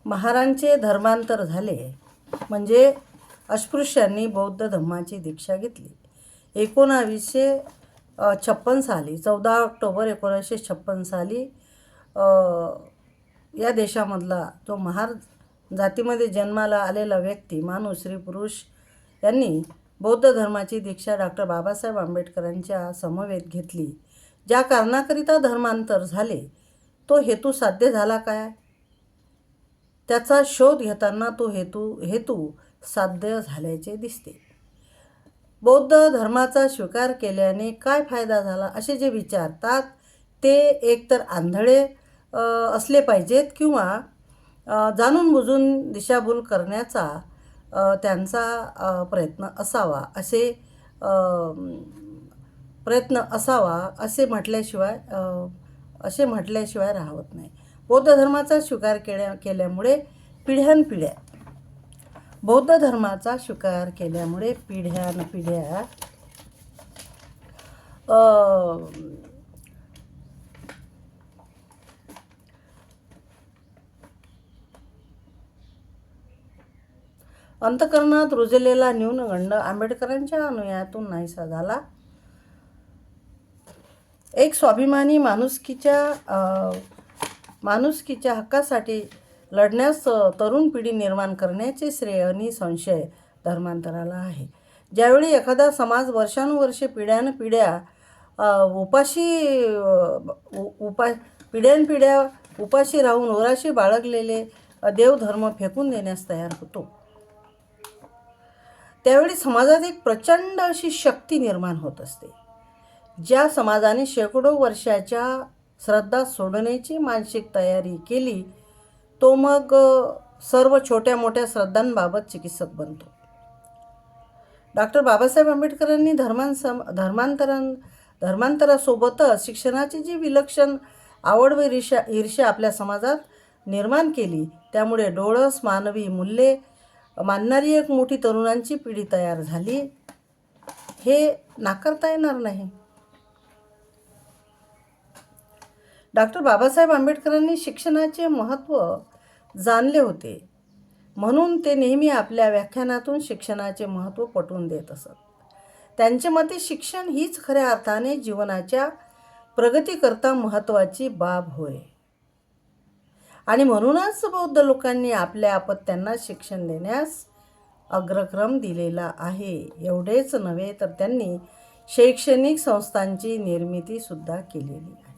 महारांचे धर्मांतर झाले म्हणजे अस्पृश्यांनी बौद्ध धर्माची दीक्षा घेतली. 1956 साली 14 ऑक्टोबर 1956 साली या देशामधला जो महार जातीमध्ये जन्माला आलेला व्यक्ती, माणूस, स्त्री पुरुष यांनी बौद्ध धर्माची दीक्षा डॉक्टर बाबासाहेब आंबेडकरांच्या समवेत घेतली. ज्या कारणाकरिता धर्मांतर झाले तो हेतू साध्य झाला काय? त्याचा शोध घेताना तो हेतू साध्य झाल्याचे दिसते. बौद्ध धर्माचा स्वीकार केल्याने काय फायदा झाला असे जे विचारतात ते एकतर आंधळे असले पाहिजेत किंवा जाणून बुजून दिशाभूल करण्याचा त्यांचा प्रयत्न असावा असे म्हटल्याशिवाय राहत नाही. बौद्ध धर्माचा स्वीकार केल्यामुळे पिढ्यानपिढ्या बौद्ध धर्माचा स्वीकार केल्यामुळे पिढ्यानपिढ्या अंतःकरणात रुजलेला न्यूनगंड आंबेडकरांच्या अनुयायातून नाहीसा झाला. एक स्वाभिमानी माणुसकीच्या हक्कासाठी लढण्यास तरुण पिढी निर्माण करण्याचे श्रेय निसंशय धर्मांतराला आहे. ज्यावेळी एखादा समाज वर्षानुवर्षे पिढ्यानपिढ्या उपाशी राहून उराशी बाळगलेले देवधर्म फेकून देण्यास तयार होतो, त्यावेळी समाजात एक प्रचंड अशी शक्ती निर्माण होत असते. ज्या समाजाने शेकडो वर्षाच्या श्रद्धा सोडण्याची मानसिक तयारी केली तो मग सर्व छोट्या मोठ्या श्रद्धांबाबत चिकित्सक बनतो. डॉक्टर बाबासाहेब आंबेडकरांनी धर्मांतरासोबतच शिक्षणाची जी विलक्षण आवड व ईर्ष्या आपल्या समाजात निर्माण केली, त्यामुळे डोळस मानवी मूल्ये मानणारी एक मोठी तरुणांची पिढी तयार झाली, हे नाकारता येणार नाही. डॉक्टर बाबासाहेब आंबेडकरांनी शिक्षणाचे महत्त्व जाणले होते म्हणून ते नेहमी आपल्या व्याख्यानातून शिक्षणाचे महत्त्व पटवून देत असत. त्यांच्या मते शिक्षण हीच खऱ्या अर्थाने जीवनाच्या प्रगतीकरता महत्त्वाची बाब होय आणि म्हणूनच बौद्ध लोकांनी आपल्या अपत्यांना शिक्षण देण्यास अग्रक्रम दिलेला आहे. एवढेच नव्हे तर त्यांनी शैक्षणिक संस्थांची निर्मितीसुद्धा केलेली आहे.